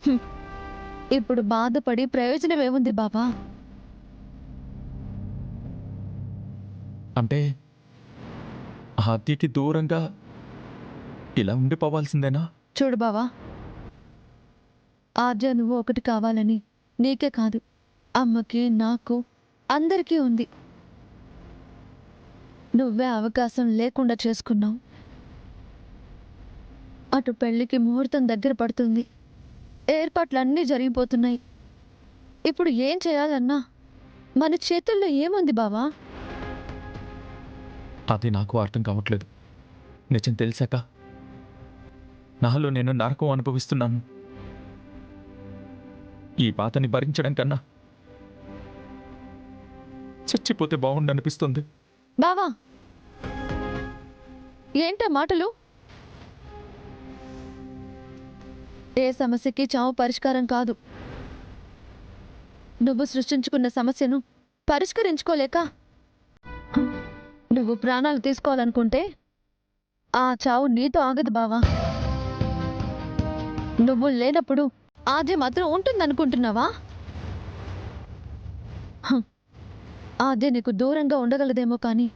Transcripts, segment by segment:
హ్మ్. ఇప్పుడు బాధపడి ప్రయోజనం ఏముంది బావా? అంటే ఆద్యకి దూరంగా ఇలా ఉండిపోవాల్సిందేనా? చూడు బావా, ఆద్య నువ్వు ఒకటి కావాలని నీకే కాదు, అమ్మకి, నాకు, అందరికీ ఉంది. నువ్వే అవకాశం లేకుండా చేసుకున్నావు. అటు పెళ్లికి ముహూర్తం దగ్గర పడుతుంది, ఏర్పాట్లన్నీ జరిగిపోతున్నాయి. ఇప్పుడు ఏం చేయాలన్నా మన చేతుల్లో ఏముంది బావా? అది నాకు అర్థం కావట్లేదు. నిజం తెలిసాక నాలో నేను నరకం అనుభవిస్తున్నాను. ఈ బాధని భరించడం కన్నా చచ్చిపోతే బాగుండనిపిస్తుంది. బావా, ఏంటా మాటలు? ఏ సమస్యకి చావు పరిష్కారం కాదు. నువ్వు సృష్టించుకున్న సమస్యను పరిష్కరించుకోలేక నువ్వు ప్రాణాలు తీసుకోవాలనుకుంటే ఆ చావు నీతో ఆగదు బావా. నువ్వు లేనప్పుడు ఆద్య మాత్రం ఉంటుందనుకుంటున్నావా? హం, ఆద్య నీకు దూరంగా ఉండగలదేమో కానీ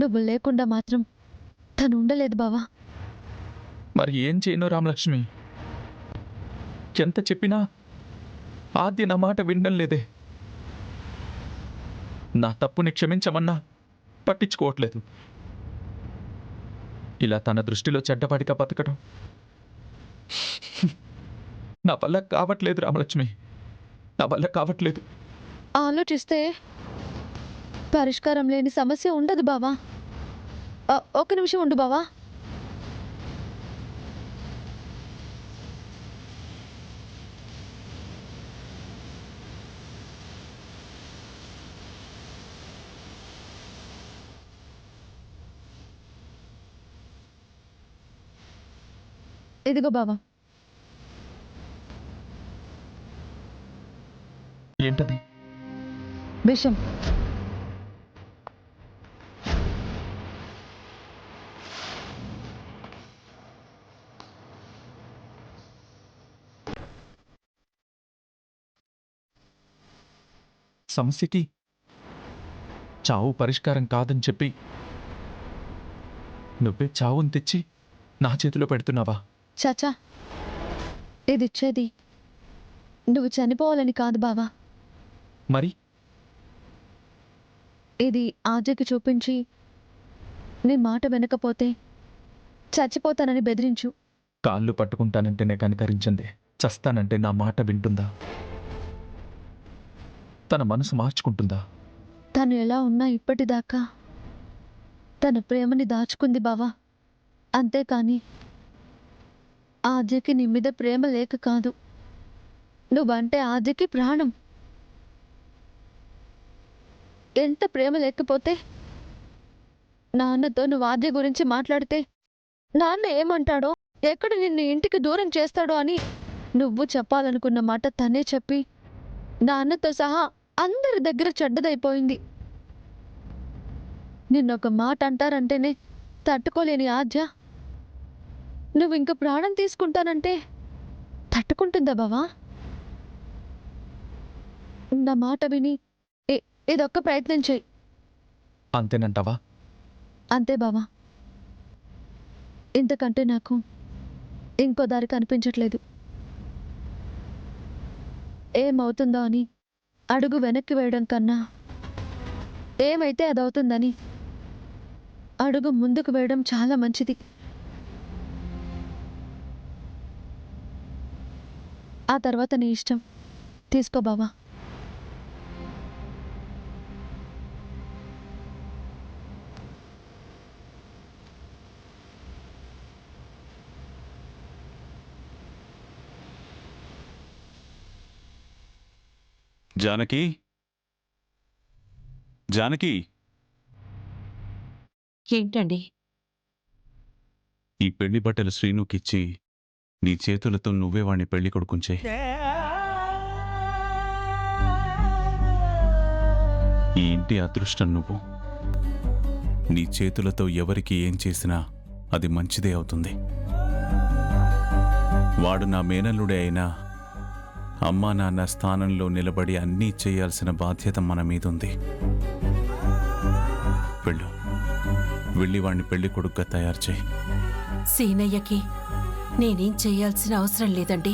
నువ్వు లేకుండా మాత్రం తను ఉండలేదు బావా. మరి ఏం చేయను రామలక్ష్మి? ఎంత చెప్పినా ఆద్య నా మాట వినడం లేదే. నా తప్పుని క్షమించమన్నా పట్టించుకోవట్లేదు. ఇలా తన దృష్టిలో చెడ్డవాడిగా బతకడం నా వల్ల కావట్లేదు రామలక్ష్మి, నా వల్ల కావట్లేదు. ఆలోచిస్తే పరిష్కారం లేని సమస్య ఉండదు బావా. ఒక నిమిషం ఉండు బావా. ఇదిగో బావా. ఏంటది? విషం. సమస్యకి చావు పరిష్కారం కాదని చెప్పి నువ్వే చావుని తెచ్చి నా చేతిలో పెడుతున్నావా? చాచా, ఇదిచ్చేది నువ్వు చనిపోవాలని కాదు బావా. మరి ఇది ఆద్యకి చూపించి నీ మాట వినకపోతే చచ్చిపోతానని బెదిరించు. కాళ్ళు పట్టుకుంటానంటేనే కనికరించింది, చస్తానంటే నా మాట వింటుందా? తన మనసు మార్చుకుంటుందా? తను ఎలా ఉన్నా ఇప్పటిదాకా తన ప్రేమని దాచుకుంది బావా. అంతేకాని ఆద్యకి నీ మీద ప్రేమ లేక కాదు. నువ్వంటే ఆద్యకి ప్రాణం. ఎంత ప్రేమ లేకపోతే నాన్నతో నువ్వు ఆద్య గురించి మాట్లాడితే నాన్న ఏమంటాడో, ఎక్కడ నిన్ను ఇంటికి దూరం చేస్తాడో అని నువ్వు చెప్పాలనుకున్న మాట తనే చెప్పి నాన్నతో సహా అందరి దగ్గర చెడ్డదైపోయింది. నిన్నొక మాట అంటారంటేనే తట్టుకోలేని ఆద్య నువ్వు ఇంక ప్రాణం తీసుకుంటానంటే తట్టుకుంటుందా బావా? నా మాట విని ఇదొక్క ప్రయత్నం చెయ్యి. అంతేనంటావా? అంతే బావా. ఇంతకంటే నాకు ఇంకో దారి కనిపించట్లేదు. ఏమవుతుందో అని అడుగు వెనక్కి వేయడం కన్నా ఏమైతే అదవుతుందని అడుగు ముందుకు వేయడం చాలా మంచిది. ఆ తర్వాత నీ ఇష్టం. తీసుకో బావా. జానకి, జానకి, ఏంటండి? ఈ పెళ్లి బట్టలు శ్రీనుకిచ్చి నీ చేతులతో నువ్వే వాణ్ణి పెళ్లి కొడుకుంచే. ఈ ఇంటి అదృష్టం నువ్వు. నీ చేతులతో ఎవరికి ఏం చేసినా అది మంచిదే అవుతుంది. వాడు నా మేనల్లుడే అయినా అమ్మా నాన్న స్థానంలో నిలబడి అన్నీ చేయాల్సిన బాధ్యత మన మీదుంది. వెళ్ళు, వెళ్ళి వాణ్ణి పెళ్లి కొడుకుగా తయారు చేయి. సీనయ్యకి నేనేం చేయాల్సిన అవసరం లేదండి.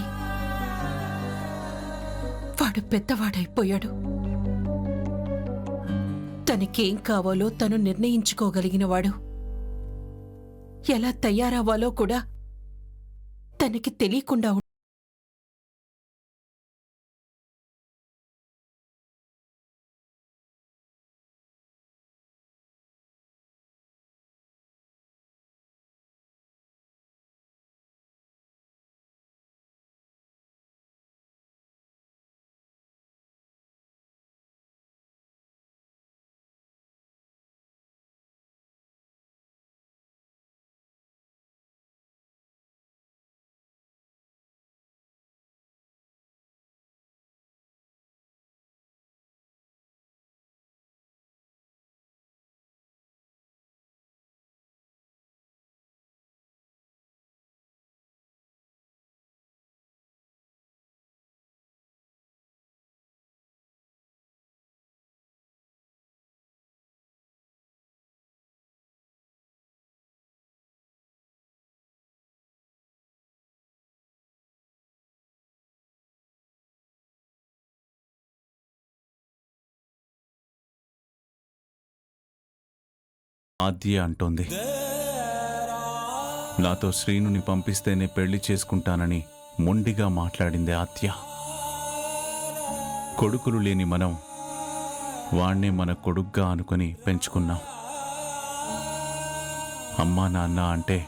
వాడు పెద్దవాడైపోయాడు. తనకేం కావాలో తను నిర్ణయించుకోగలిగినవాడు. ఎలా తయారవ్వాలో కూడా తనకి తెలియకుండా ఆద్య అంటోంది, నాతో శ్రీనుని పంపిస్తేనే పెళ్లి చేసుకుంటానని మొండిగా మాట్లాడింది ఆద్య. కొడుకులు లేని మనం వాణ్ణే మన కొడుగ్గా అనుకుని పెంచుకున్నాం. అమ్మా నాన్న అంటే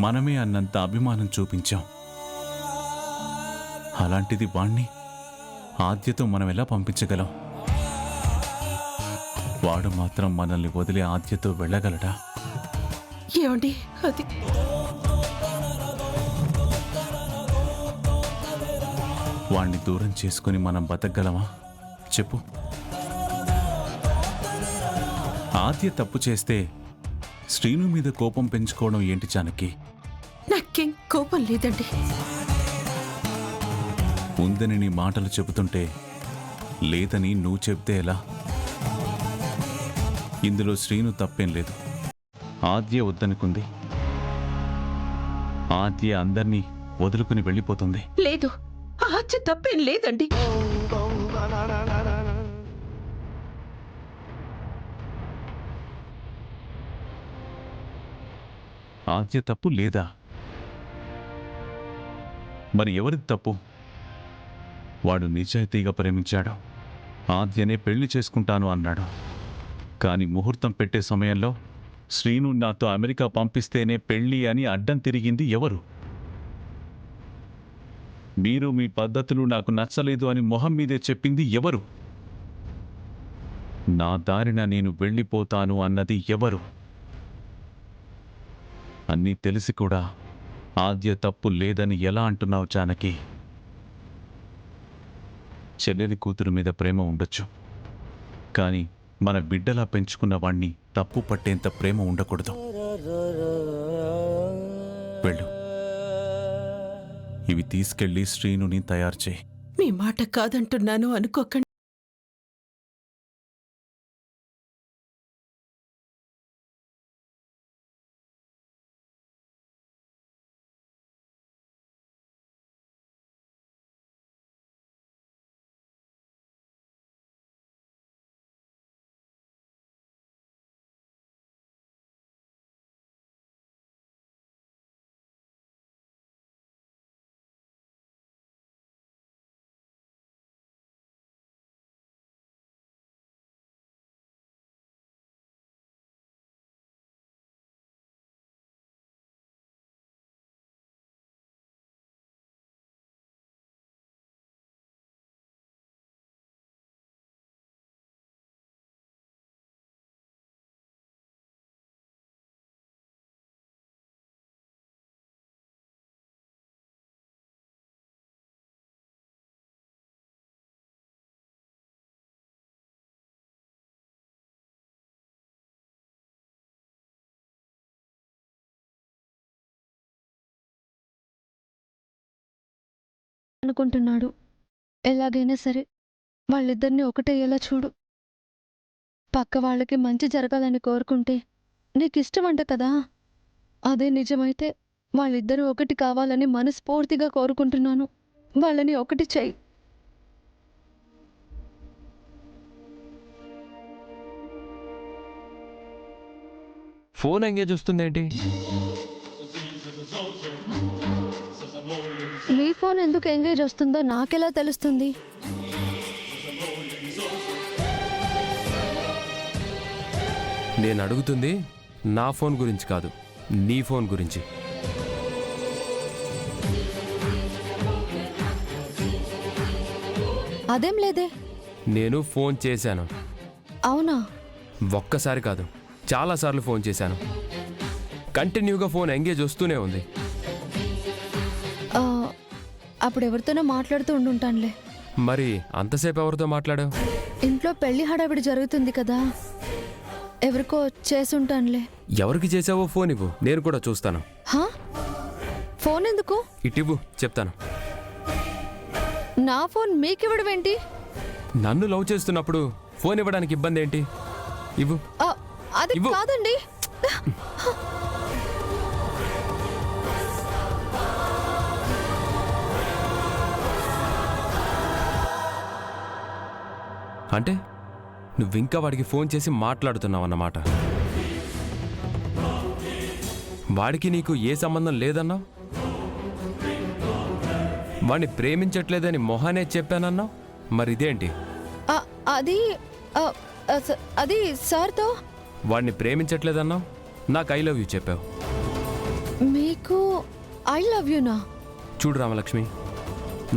మనమే అన్నంత అభిమానం చూపించాం. అలాంటిది వాణ్ణి ఆద్యతో మనం ఎలా పంపించగలం? వాడు మాత్రం మనల్ని వదిలి ఆద్యతో వెళ్ళగలడా? ఏమండి అది వాణ్ణి దూరం చేసుకుని మనం బతకగలమా చెప్పు? ఆద్య తప్పు చేస్తే శ్రీను మీద కోపం పెంచుకోవడం ఏంటి జానకి? నాకేం కోపం లేదండి. ఉందని నీ మాటలు చెబుతుంటే లేదని నువ్వు చెప్తే ఎలా? ఇందులో శ్రీను తప్పేం లేదు. ఆద్య వద్దనుకుంది. ఆద్య అందర్నీ వదులుకుని వెళ్ళిపోతుంది. లేదు, ఆచ తప్పేం లేదండి. ఆద్య తప్పు లేదా? మరి ఎవరిది తప్పు? వాడు నిజాయితీగా ప్రేమించాడు. ఆద్యనే పెళ్లి చేసుకుంటాను అన్నాడు. కానీ ముహూర్తం పెట్టే సమయంలో శ్రీను నాతో అమెరికా పంపిస్తేనే పెళ్లి అని అడ్డం తిరిగింది ఎవరు? మీరు మీ పద్ధతులు నాకు నచ్చలేదు అని మొహం మీదే చెప్పింది ఎవరు? నా దారిన నేను వెళ్ళిపోతాను అన్నది ఎవరు? అన్నీ తెలిసి కూడా ఆద్య తప్పు లేదని ఎలా అంటున్నావు జానకి? చెల్లెలి కూతురు మీద ప్రేమ ఉండొచ్చు, కానీ మన బిడ్డలా పెంచుకున్న వాణ్ణి తప్పు పట్టేంత ప్రేమ ఉండకూడదు. వెళ్ళు, ఇవి తీసుకెళ్లి శ్రీనుని తయారు చేయి. మీ మాట కాదంటున్నాను అనుకోకండి. అనుకుంటున్నాడు. ఎలాగైనా సరే వాళ్ళిద్దరిని ఒకటయ్యేలా చూడు. పక్క వాళ్ళకి మంచి జరగాలని కోరుకుంటే నీకిష్టమంట కదా. అదే నిజమైతే వాళ్ళిద్దరూ ఒకటి కావాలని మనస్ఫూర్తిగా కోరుకుంటున్నాను. వాళ్ళని ఒకటి చెయ్యి. ఫోన్ ఎంగేజ్ వస్తుందేంటి? నీ ఫోన్ ఎందుకు ఎంగేజ్ వస్తుందో నాకెలా తెలుస్తుంది? నేను అడుగుతుంది నా ఫోన్ గురించి కాదు, నీ ఫోన్ గురించి. అదేం లేదే. నేను ఫోన్ చేశాను. అవునా? ఒక్కసారి కాదు, చాలాసార్లు ఫోన్ చేశాను. కంటిన్యూగా ఫోన్ ఎంగేజ్ వస్తూనే ఉంది. ఆ, అప్పుడు ఎవరితోనో మాట్లాడుతూ ఉండుంటానులే. మరి అంతసేపు ఎవరితో మాట్లాడావు? ఇంట్లో పెళ్లి హడావిడి జరుగుతుంది కదా, ఎవరికో చేసుంటానులే. ఎవరికి చేసావో ఫోన్ ఇవ్వు, నేను కూడా చూస్తాను. హా? ఫోన్ ఎందుకు? ఇటివ్వు, చెప్తాను. నా ఫోన్ మీకివ్వడం ఏంటి? నన్ను లవ్ చేస్తున్నప్పుడు ఫోన్ ఇవ్వడానికి ఇబ్బంది ఏంటి? ఇవ్వు. ఆ, అది ఇవ్వు. కాదండి. అంటే నువ్వింకా వాడికి ఫోన్ చేసి మాట్లాడుతున్నావన్నమాట. వాడికి నీకు ఏ సంబంధం లేదన్నావు. వాడిని ప్రేమించట్లేదని మొహానే చెప్పానన్నావు. మరి ఇదేంటి? ఆ, అది ఆ, అది సార్తో. వాడిని ప్రేమించట్లేదన్నావు, నాకు ఐ లవ్ యూ చెప్పావు. మీకు ఐ లవ్ యూనా? చూడు రామలక్ష్మి,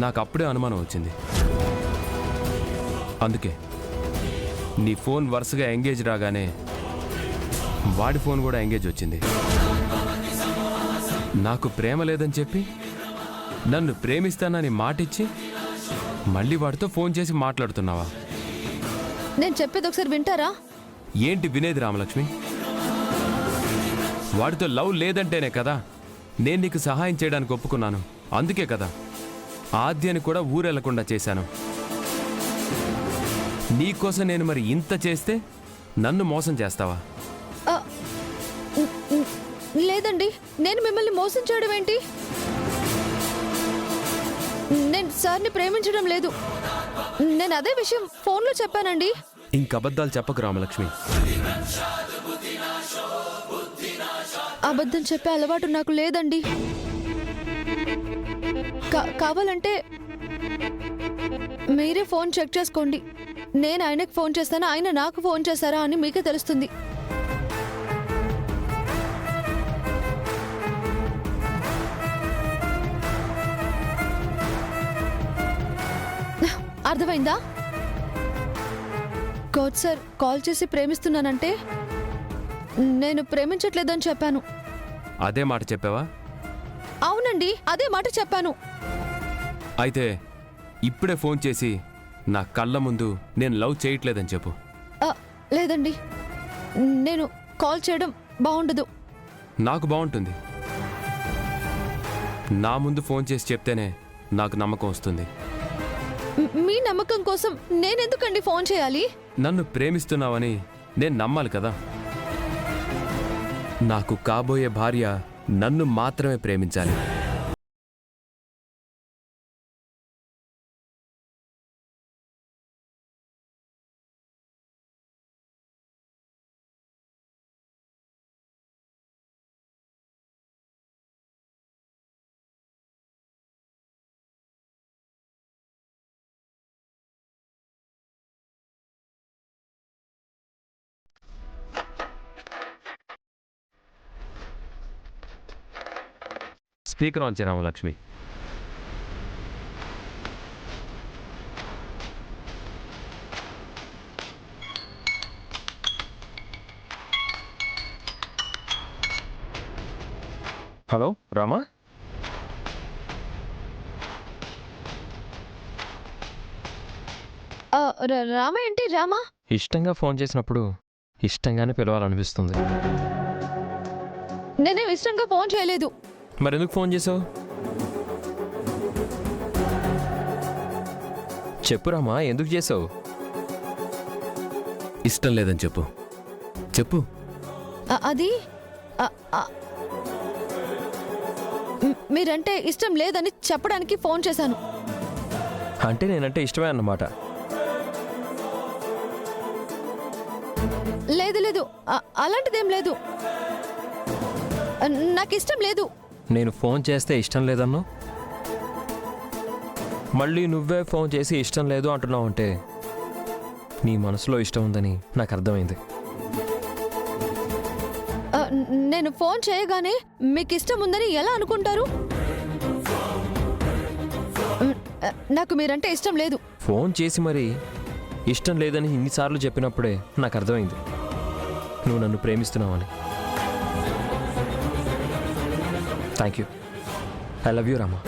నాకు అప్పుడే అనుమానం వచ్చింది. అందుకే నీ ఫోన్ వరుసగా ఎంగేజ్ రాగానే వాడి ఫోన్ కూడా ఎంగేజ్ వచ్చింది. నాకు ప్రేమ లేదని చెప్పి నన్ను ప్రేమిస్తానని మాటిచ్చి మళ్ళీ వాడితో ఫోన్ చేసి మాట్లాడుతున్నావా? నేను చెప్పేది ఒకసారి వింటారా? ఏంటి వినేది రామలక్ష్మి? వాడితో లవ్ లేదంటేనే కదా నేను నీకు సహాయం చేయడానికి ఒప్పుకున్నాను. అందుకే కదా ఆద్యని కూడా ఊరెళ్లకుండా చేశాను. నీకోసం నేను మరి ఇంత చేస్తే నన్ను మోసం చేస్తావా? ఆ, లేదండి, నేను మిమ్మల్ని మోసం చేయడం ఏంటి? నేను సార్ని ప్రేమించడం లేదు. నేను అదే విషయం ఫోన్లో చెప్పానండి. ఇంకబద్ధాలు చెప్పకు రామలక్ష్మి. అబద్ధం చెప్పే అలవాటు నాకు లేదండి. కావాలంటే మీరే ఫోన్ చెక్ చేసుకోండి. నేను ఆయనకు ఫోన్ చేస్తాను, ఆయన నాకు ఫోన్ చేస్తారా అని మీకే తెలుస్తుంది. అర్థమైందా? కోచ్ సార్ కాల్ చేసి ప్రేమిస్తున్నానంటే నేను ప్రేమించట్లేదని చెప్పాను. అదే మాట చెప్పావా? అవునండి, అదే మాట చెప్పాను. అయితే ఇప్పుడే ఫోన్ చేసి నా కళ్ళ ముందు నేను లవ్ చేయట్లేదని చెప్పు. లేదండి, నేను కాల్ చేయడం బాగుండదు. నాకు బాగుంటుంది. నా ముందు ఫోన్ చేసి చెప్తేనే నాకు నమ్మకం వస్తుంది. మీ నమ్మకం కోసం నేనెందుకండి ఫోన్ చేయాలి? నన్ను ప్రేమిస్తున్నావని నేను నమ్మాలి కదా. నాకు కాబోయే భార్య నన్ను మాత్రమే ప్రేమించాలి. స్పీకర్ ఆన్ చేయ రామలక్ష్మి. హలో రామా? రామ ఏంటి రామా? ఇష్టంగా ఫోన్ చేసినప్పుడు ఇష్టంగానే పిలవాలనిపిస్తుంది. నేనేం ఇష్టంగా ఫోన్ చేయలేదు. మరెందుకు ఫోన్ చేసావు? చెప్పురామా, ఎందుకు చేసావు? ఇష్టం లేదని చెప్పు. చెప్పు. అది మీరంటే ఇష్టం లేదని చెప్పడానికి ఫోన్ చేశాను. అంటే నేనంటే ఇష్టమే అన్నమాట. లేదు లేదు, అలాంటిదేం లేదు. నాకు ఇష్టం లేదు. నేను ఫోన్ చేస్తే ఇష్టం లేదన్నా, మళ్ళీ నువ్వే ఫోన్ చేసి ఇష్టం లేదు అంటున్నావు అంటే నీ మనసులో ఇష్టం ఉందని నాకు అర్థమైంది. నేను ఫోన్ చేయగానే మీకు ఇష్టం ఉందని ఎలా అనుకుంటారు? నాకు మీరంటే ఇష్టం లేదు. ఫోన్ చేసి మరి ఇష్టం లేదని ఇన్నిసార్లు చెప్పినప్పుడే నాకు అర్థమైంది నువ్వు నన్ను ప్రేమిస్తున్నావని. Thank you. I love you Rama.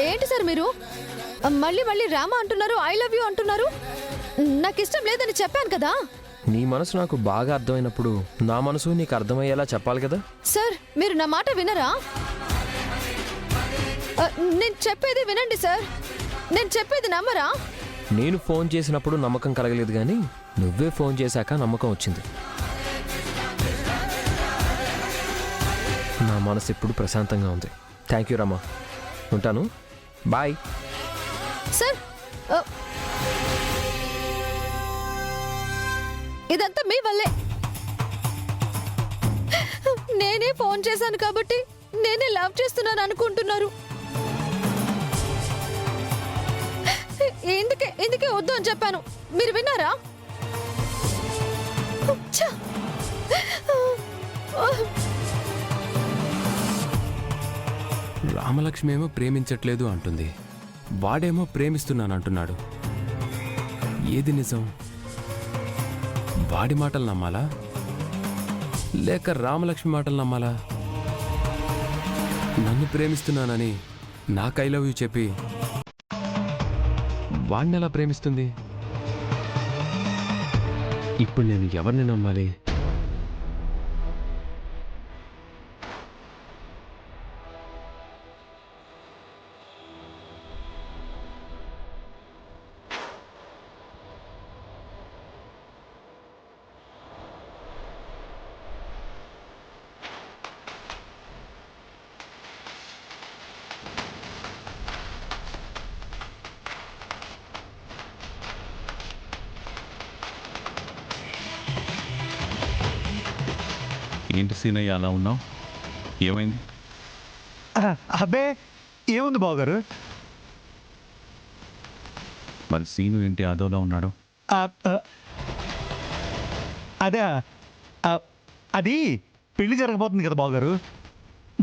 ఏంటి సార్ మీరు మళ్ళీ మళ్ళీ రామా అంటున్నారు, ఐ లవ్ యూ అంటున్నారు? నాకు ఇష్టం లేదని చెప్పాను కదా. నీ మనసు నాకు బాగా అర్థమైనప్పుడు నా మనసు నీకు అర్థమయ్యేలా చెప్పాలి కదా. సార్ మీరు నా మాట వినరా? నేను చెప్పేది వినండి సార్, నేను చెప్పేది నమ్మరా? నేను ఫోన్ చేసినప్పుడు నమ్మకం కలగలేదు, కానీ నువ్వే ఫోన్ చేశాక నమ్మకం వచ్చింది. నా మనసు ఇప్పుడు ప్రశాంతంగా ఉంది. థ్యాంక్ యూ రమా. ఉంటాను. బాయ్. సార్ ఇదంతా మీ వల్లే. నేనే ఫోన్ చేశాను కాబట్టి నేనే లవ్ చేస్తున్నాను అనుకుంటున్నారు. ఎందుకే వద్దు అని చెప్పాను, మీరు విన్నారా? ఛ! రామలక్ష్మి ఏమో ప్రేమించట్లేదు అంటుంది, వాడేమో ప్రేమిస్తున్నాను అంటున్నాడు. ఏది నిజం? వాడి మాటలు నమ్మాలా లేక రామలక్ష్మి మాటలు నమ్మాలా? నన్ను ప్రేమిస్తున్నానని నాకు ఐ లవ్ యూ చెప్పి వాడిని ఎలా ప్రేమిస్తుంది? ఇప్పుడు నేను ఎవరిని నమ్మాలి? ఏంటి సీనయ్య అలా ఉన్నావు? ఏమైంది? అబ్బే ఏముంది బావగారు? మరి సీను ఏంటి అదోలా ఉన్నాడు? అదే అది పెళ్లి జరగబోతుంది కదా బావగారు,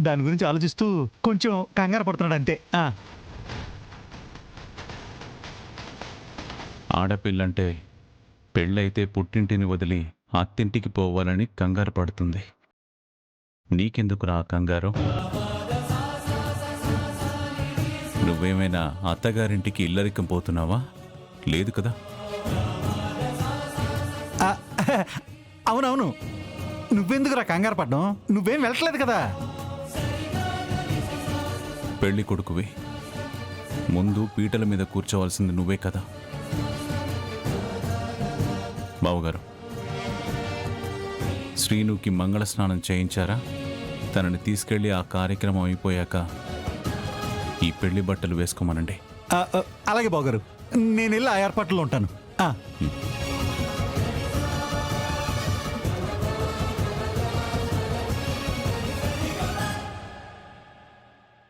దాని గురించి ఆలోచిస్తూ కొంచెం కంగారు పడుతున్నాడు అంతే. ఆడపిల్లంటే పెళ్ళైతే పుట్టింటిని వదిలి అత్తింటికి పోవాలని కంగారు పడుతుంది. నీకెందుకు రా కంగారు? నువ్వేమైనా అత్తగారింటికి ఇల్లరికం పోతున్నావా? లేదు కదా. అవునవును, నువ్వెందుకురా కంగారు పడ్డం? నువ్వేం వెళ్ళట్లేదు కదా. పెళ్లి కొడుకువి, ముందు పీటల మీద కూర్చోవలసింది నువ్వే కదా. బావగారు, శ్రీనుకి మంగళ స్నానం చేయించారా? తనని తీసుకెళ్ళి ఆ కార్యక్రమం అయిపోయాక ఈ పెళ్లి బట్టలు వేసుకోమనండి. అలాగే బావగారు, నేను వెళ్ళి ఆ ఏర్పాట్లో ఉంటాను.